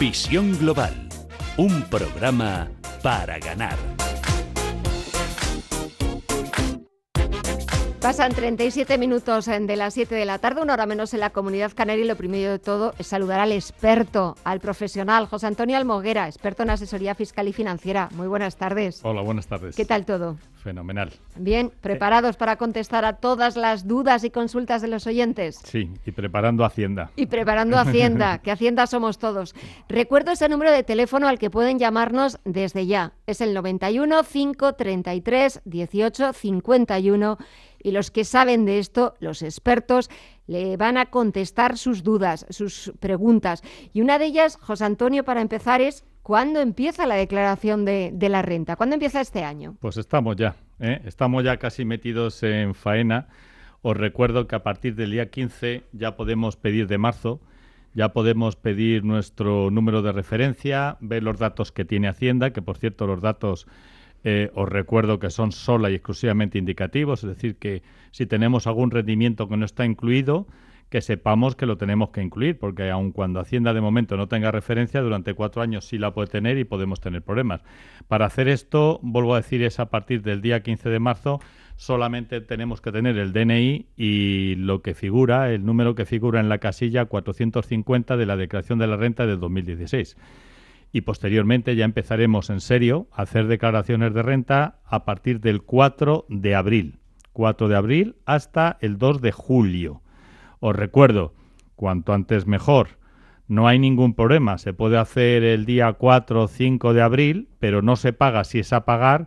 Visión Global, un programa para ganar. Pasan 37 minutos de las 7 de la tarde, una hora menos en la Comunidad Canaria, y lo primero de todo es saludar al experto, al profesional, José Antonio Almoguera, experto en asesoría fiscal y financiera. Muy buenas tardes. Hola, buenas tardes. ¿Qué tal todo? Fenomenal. Bien, ¿preparados para contestar a todas las dudas y consultas de los oyentes? Sí, y preparando Hacienda. Y preparando Hacienda, que Hacienda somos todos. Recuerdo ese número de teléfono al que pueden llamarnos desde ya. Es el 91 533 18 51. Y los que saben de esto, los expertos, le van a contestar sus dudas, sus preguntas. Y una de ellas, José Antonio, para empezar, es ¿cuándo empieza la declaración de la renta? ¿Cuándo empieza este año? Pues estamos ya casi metidos en faena. Os recuerdo que a partir del día 15 ya podemos pedir de marzo, ya podemos pedir nuestro número de referencia, ver los datos que tiene Hacienda, que por cierto los datos... os recuerdo que son sola y exclusivamente indicativos, es decir, que si tenemos algún rendimiento que no está incluido, que sepamos que lo tenemos que incluir, porque aun cuando Hacienda de momento no tenga referencia, durante 4 años sí la puede tener y podemos tener problemas. Para hacer esto, vuelvo a decir, es a partir del día 15 de marzo, solamente tenemos que tener el DNI y lo que figura, el número que figura en la casilla 450 de la declaración de la renta de 2016. Y posteriormente ya empezaremos en serio a hacer declaraciones de renta a partir del 4 de abril. 4 de abril hasta el 2 de julio. Os recuerdo, cuanto antes mejor. No hay ningún problema. Se puede hacer el día 4 o 5 de abril, pero no se paga si es a pagar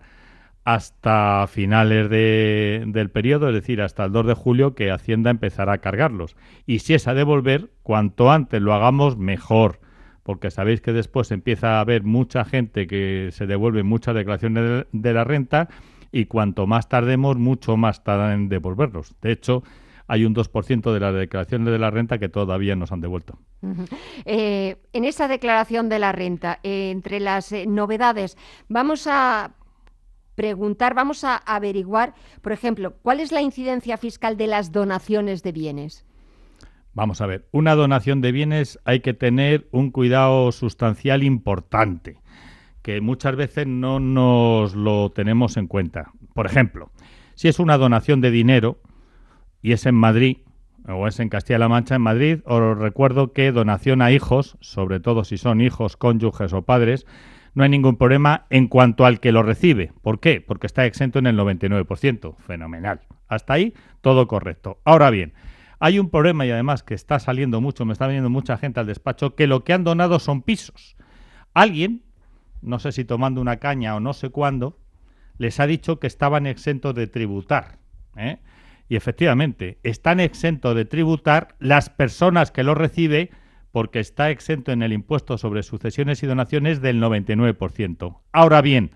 hasta finales del periodo, es decir, hasta el 2 de julio, que Hacienda empezará a cargarlos. Y si es a devolver, cuanto antes lo hagamos, mejor. Porque sabéis que después empieza a haber mucha gente que se devuelve muchas declaraciones de la renta y cuanto más tardemos, mucho más tardan en devolverlos. De hecho, hay un 2% de las declaraciones de la renta que todavía nos han devuelto. En esa declaración de la renta, entre las novedades, vamos a preguntar, vamos a averiguar, por ejemplo, ¿cuál es la incidencia fiscal de las donaciones de bienes? Vamos a ver, una donación de bienes hay que tener un cuidado sustancial importante, que muchas veces no nos lo tenemos en cuenta. Por ejemplo, si es una donación de dinero y es en Madrid o es en Castilla-La Mancha, en Madrid, os recuerdo que donación a hijos, sobre todo si son hijos, cónyuges o padres, no hay ningún problema en cuanto al que lo recibe. ¿Por qué? Porque está exento en el 99%. Fenomenal. Hasta ahí todo correcto. Ahora bien, hay un problema y además que está saliendo mucho, me está viniendo mucha gente al despacho, que lo que han donado son pisos. Alguien, no sé si tomando una caña o no sé cuándo, les ha dicho que estaban exentos de tributar. Y efectivamente, están exentos de tributar las personas que lo reciben porque está exento en el impuesto sobre sucesiones y donaciones del 99%. Ahora bien,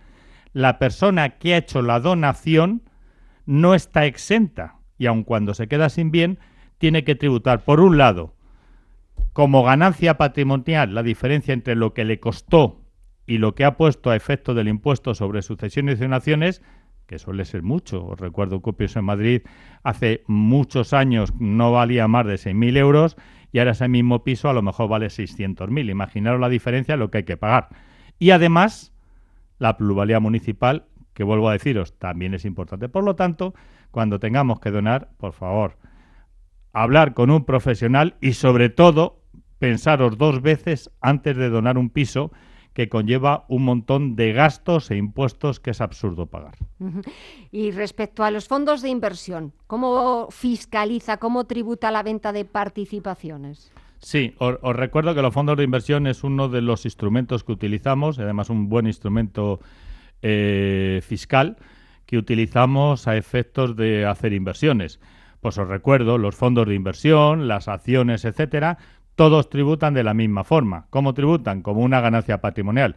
la persona que ha hecho la donación no está exenta y aun cuando se queda sin bien, tiene que tributar, por un lado, como ganancia patrimonial, la diferencia entre lo que le costó y lo que ha puesto a efecto del impuesto sobre sucesiones y donaciones, que suele ser mucho. Os recuerdo que un piso en Madrid hace muchos años no valía más de 6.000 euros y ahora ese mismo piso a lo mejor vale 600.000. Imaginaros la diferencia, lo que hay que pagar. Y además, la plusvalía municipal, que vuelvo a deciros, también es importante. Por lo tanto, cuando tengamos que donar, por favor, hablar con un profesional y, sobre todo, pensaros 2 veces antes de donar un piso que conlleva un montón de gastos e impuestos que es absurdo pagar. Y respecto a los fondos de inversión, ¿cómo fiscaliza, cómo tributa la venta de participaciones? Sí, os recuerdo que los fondos de inversión es uno de los instrumentos que utilizamos, además un buen instrumento fiscal que utilizamos a efectos de hacer inversiones. Pues os recuerdo, los fondos de inversión, las acciones, etcétera, todos tributan de la misma forma. ¿Cómo tributan? Como una ganancia patrimonial.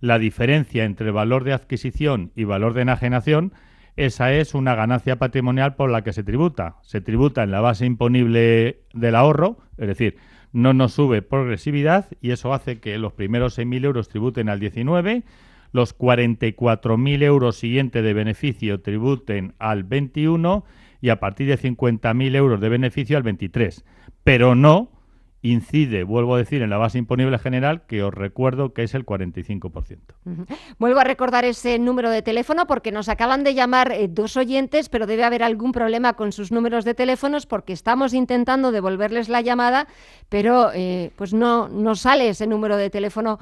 La diferencia entre valor de adquisición y valor de enajenación, esa es una ganancia patrimonial por la que se tributa. Se tributa en la base imponible del ahorro, es decir, no nos sube progresividad y eso hace que los primeros 6.000 euros tributen al 19%, los 44.000 euros siguientes de beneficio tributen al 21% y a partir de 50.000 euros de beneficio al 23%. Pero no incide, vuelvo a decir, en la base imponible general, que os recuerdo que es el 45%. Vuelvo a recordar ese número de teléfono porque nos acaban de llamar 2 oyentes, pero debe haber algún problema con sus números de teléfonos porque estamos intentando devolverles la llamada, pero pues no sale ese número de teléfono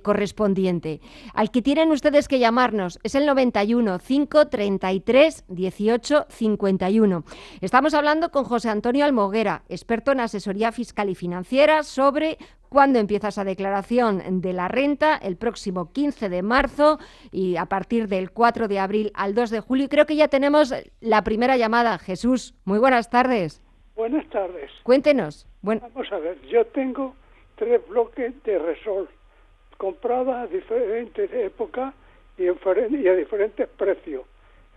correspondiente. Al que tienen ustedes que llamarnos es el 91 533 18 51. Estamos hablando con José Antonio Almoguera, experto en asesoría fiscal y financiera, sobre cuándo empieza esa declaración de la renta, el próximo 15 de marzo y a partir del 4 de abril al 2 de julio. Y creo que ya tenemos la primera llamada. Jesús, muy buenas tardes. Buenas tardes. Cuéntenos. Vamos a ver, yo tengo 3 bloques de Resol, comprados a diferentes épocas y a diferentes precios.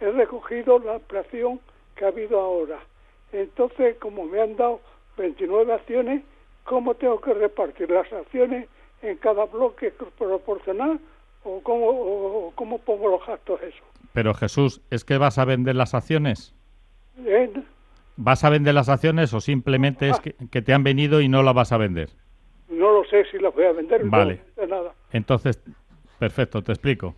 He recogido la inflación que ha habido ahora. Entonces, como me han dado 29 acciones, ¿cómo tengo que repartir las acciones en cada bloque proporcional o cómo pongo los gastos eso? Pero Jesús, ¿es que vas a vender las acciones? ¿Eh? ¿Vas a vender las acciones o simplemente es que te han venido y no las vas a vender? No lo sé si las voy a vender. Vale. No nada. Entonces, perfecto, te explico.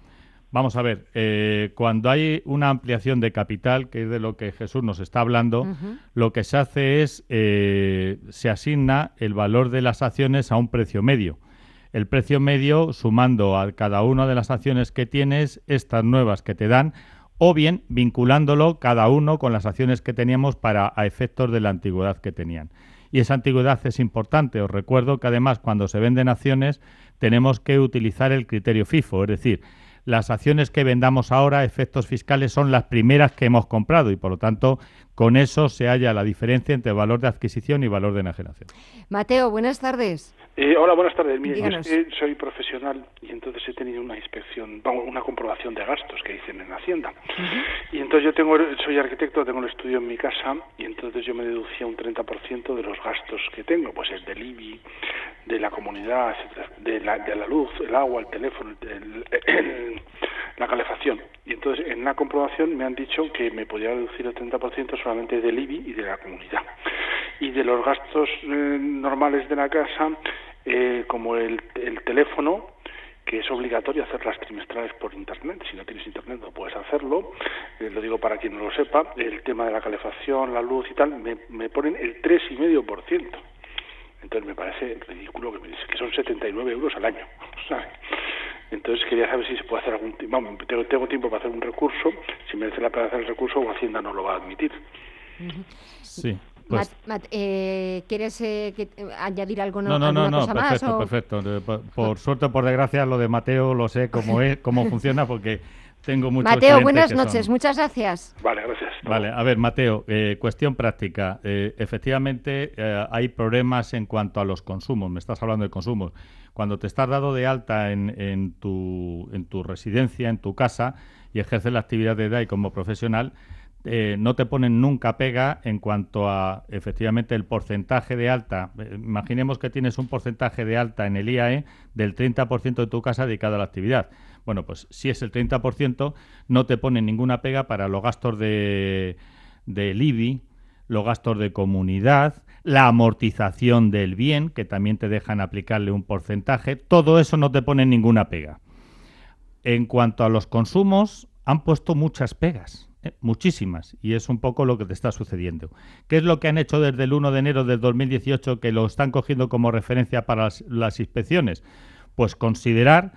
Vamos a ver, cuando hay una ampliación de capital, que es de lo que Jesús nos está hablando, lo que se hace es, se asigna el valor de las acciones a un precio medio. El precio medio, sumando a cada una de las acciones que tienes, estas nuevas que te dan, o bien vinculándolo cada uno con las acciones que teníamos a efectos de la antigüedad que tenían. Y esa antigüedad es importante. Os recuerdo que además cuando se venden acciones tenemos que utilizar el criterio FIFO, es decir, las acciones que vendamos ahora a efectos fiscales son las primeras que hemos comprado y, por lo tanto, con eso se halla la diferencia entre valor de adquisición y valor de enajenación. Mateo, buenas tardes. Hola, buenas tardes. Mire, yo Díganos. soy profesional y entonces he tenido una inspección, una comprobación de gastos que dicen en Hacienda. Y entonces soy arquitecto, tengo el estudio en mi casa y entonces yo me deducía un 30% de los gastos que tengo, pues el del IBI, de la comunidad, etcétera, de la luz, el agua, el teléfono, la calefacción. Y entonces en la comprobación me han dicho que me podía deducir el 30% solamente del IBI y de la comunidad. Y de los gastos normales de la casa, como el teléfono, que es obligatorio hacer las trimestrales por internet. Si no tienes internet no puedes hacerlo, lo digo para quien no lo sepa. El tema de la calefacción, la luz y tal, me ponen el 3,5%. Entonces me parece ridículo que son 79 euros al año, ¿sabes? Entonces quería saber si se puede hacer tengo tiempo para hacer un recurso, si merece la pena hacer el recurso o Hacienda no lo va a admitir. Sí. Pues... ¿Quieres añadir algo? No, cosa perfecto, más, perfecto. Por suerte o por desgracia, lo de Mateo lo sé cómo funciona porque tengo muchos Mateo, clientes buenas que noches, son... muchas gracias. Vale, gracias. Vale, a ver, Mateo, cuestión práctica. Efectivamente, hay problemas en cuanto a los consumos. Me estás hablando de consumos. Cuando te estás dado de alta en tu residencia, en tu casa, y ejerces la actividad de DAI como profesional, no te ponen nunca pega en cuanto a, efectivamente, el porcentaje de alta. Imaginemos que tienes un porcentaje de alta en el IAE del 30% de tu casa dedicado a la actividad. Bueno, pues si es el 30%, no te ponen ninguna pega para los gastos del IBI, los gastos de comunidad, la amortización del bien, que también te dejan aplicarle un porcentaje. Todo eso no te ponen ninguna pega. En cuanto a los consumos, han puesto muchas pegas. Muchísimas, y es un poco lo que te está sucediendo. ¿Qué es lo que han hecho desde el 1 de enero del 2018 que lo están cogiendo como referencia para las inspecciones? Pues considerar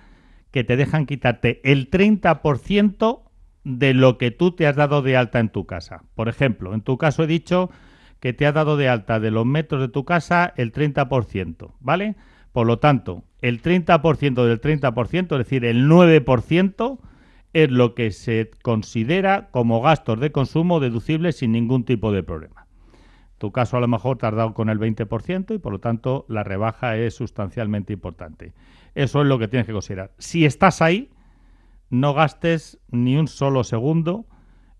que te dejan quitarte el 30% de lo que tú te has dado de alta en tu casa. Por ejemplo, en tu caso he dicho que te has dado de alta de los metros de tu casa el 30%, ¿vale? Por lo tanto, el 30% del 30%, es decir, el 9%, es lo que se considera como gastos de consumo deducibles sin ningún tipo de problema. En tu caso, a lo mejor te has dado con el 20% y, por lo tanto, la rebaja es sustancialmente importante. Eso es lo que tienes que considerar. Si estás ahí, no gastes ni un solo segundo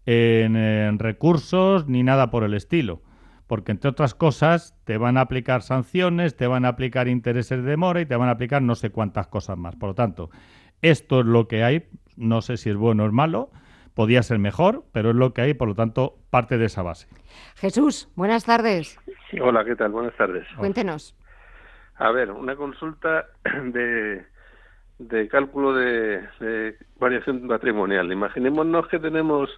en recursos ni nada por el estilo, porque, entre otras cosas, te van a aplicar sanciones, te van a aplicar intereses de demora y te van a aplicar no sé cuántas cosas más. Por lo tanto, esto es lo que hay. No sé si es bueno o es malo, podía ser mejor, pero es lo que hay, por lo tanto, parte de esa base. Jesús, buenas tardes. Hola, ¿qué tal? Buenas tardes. Cuéntenos. A ver, una consulta de cálculo de variación patrimonial. Imaginémonos que tenemos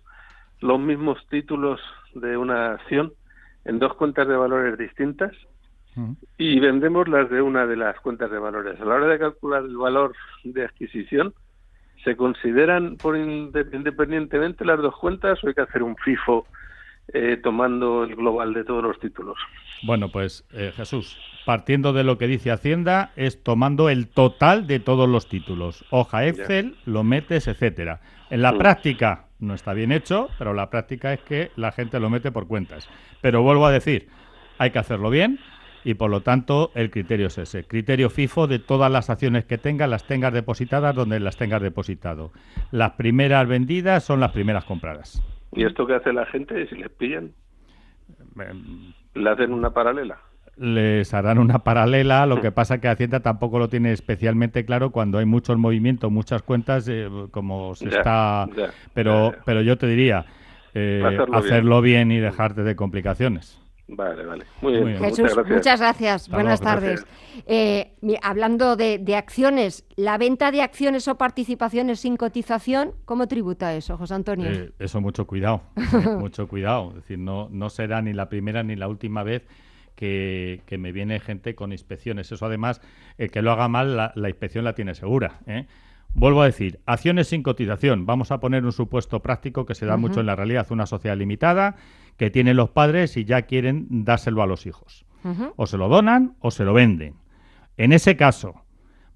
los mismos títulos de una acción en dos cuentas de valores distintas y vendemos las de una de las cuentas de valores. A la hora de calcular el valor de adquisición, ¿se consideran independientemente las dos cuentas o hay que hacer un FIFO tomando el global de todos los títulos? Bueno, pues Jesús, partiendo de lo que dice Hacienda, es tomando el total de todos los títulos. Hoja Excel, lo metes, etcétera. En la práctica no está bien hecho, pero la práctica es que la gente lo mete por cuentas. Pero vuelvo a decir, hay que hacerlo bien y por lo tanto el criterio es ese. Criterio FIFO de todas las acciones que tengas, las tengas depositadas donde las tengas depositado. Las primeras vendidas son las primeras compradas. ¿Y esto qué hace la gente si les pillan? ¿Le hacen una paralela? Les harán una paralela, lo que pasa que Hacienda tampoco lo tiene especialmente claro cuando hay muchos movimientos, muchas cuentas, como se está... Pero yo te diría, hacerlo bien y dejarte de complicaciones. Vale. Muy bien. Jesús, muchas gracias. Buenas tardes. Hablando de acciones, ¿la venta de acciones o participaciones sin cotización, cómo tributa eso, José Antonio? Eso mucho cuidado, mucho cuidado. Es decir, no será ni la primera ni la última vez que me viene gente con inspecciones. Eso además, el que lo haga mal, la inspección la tiene segura, ¿eh? Vuelvo a decir, acciones sin cotización. Vamos a poner un supuesto práctico que se da mucho en la realidad. Una sociedad limitada que tienen los padres y ya quieren dárselo a los hijos. O se lo donan o se lo venden. En ese caso,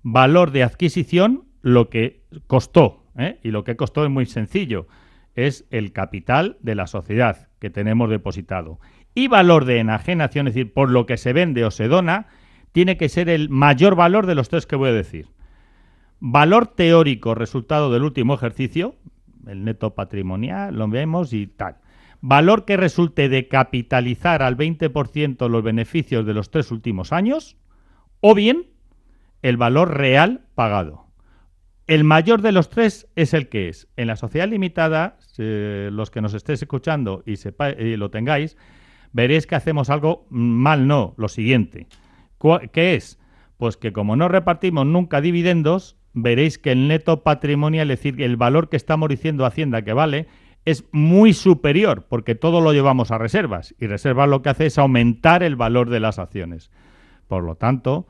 valor de adquisición, lo que costó, y lo que costó es muy sencillo, es el capital de la sociedad que tenemos depositado. Y valor de enajenación, es decir, por lo que se vende o se dona, tiene que ser el mayor valor de los tres que voy a decir. Valor teórico, resultado del último ejercicio, el neto patrimonial, lo vemos y tal. Valor que resulte de capitalizar al 20% los beneficios de los 3 últimos años, o bien el valor real pagado. El mayor de los tres es el que es. En la sociedad limitada, los que nos estéis escuchando y lo tengáis, veréis que hacemos algo mal, no, lo siguiente. ¿Qué es? Pues que como no repartimos nunca dividendos, veréis que el neto patrimonial, es decir, el valor que estamos diciendo Hacienda que vale, es muy superior, porque todo lo llevamos a reservas, y reservas lo que hace es aumentar el valor de las acciones. Por lo tanto,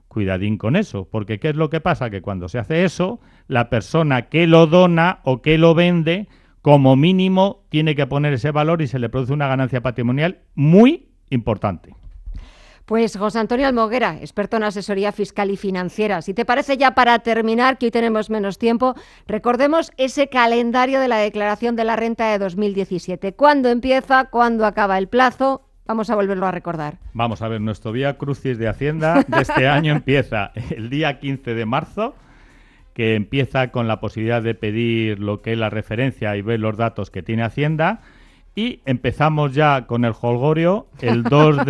cuidadín con eso, porque ¿qué es lo que pasa? Que cuando se hace eso, la persona que lo dona o que lo vende, como mínimo, tiene que poner ese valor y se le produce una ganancia patrimonial muy importante. Pues José Antonio Almoguera, experto en asesoría fiscal y financiera. Si te parece, ya para terminar, que hoy tenemos menos tiempo, recordemos ese calendario de la declaración de la renta de 2017. ¿Cuándo empieza? ¿Cuándo acaba el plazo? Vamos a volverlo a recordar. Vamos a ver, nuestro Vía Crucis de Hacienda de este año empieza el día 15 de marzo, que empieza con la posibilidad de pedir lo que es la referencia y ver los datos que tiene Hacienda. Y empezamos ya con el jolgorio el 4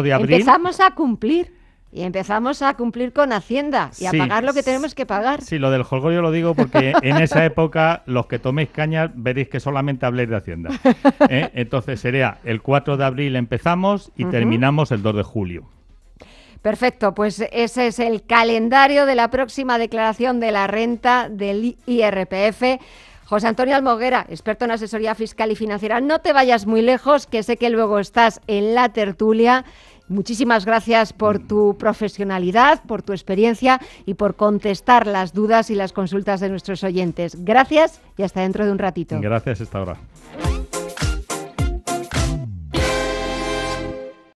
de abril. Empezamos a cumplir con Hacienda y a pagar lo que tenemos que pagar. Sí, lo del jolgorio lo digo porque en esa época los que toméis cañas veréis que solamente habléis de Hacienda. Entonces sería el 4 de abril empezamos y terminamos el 2 de julio. Perfecto, pues ese es el calendario de la próxima declaración de la renta del IRPF. José Antonio Almoguera, experto en asesoría fiscal y financiera. No te vayas muy lejos, que sé que luego estás en la tertulia. Muchísimas gracias por tu profesionalidad, por tu experiencia y por contestar las dudas y las consultas de nuestros oyentes. Gracias y hasta dentro de un ratito. Gracias, hasta ahora.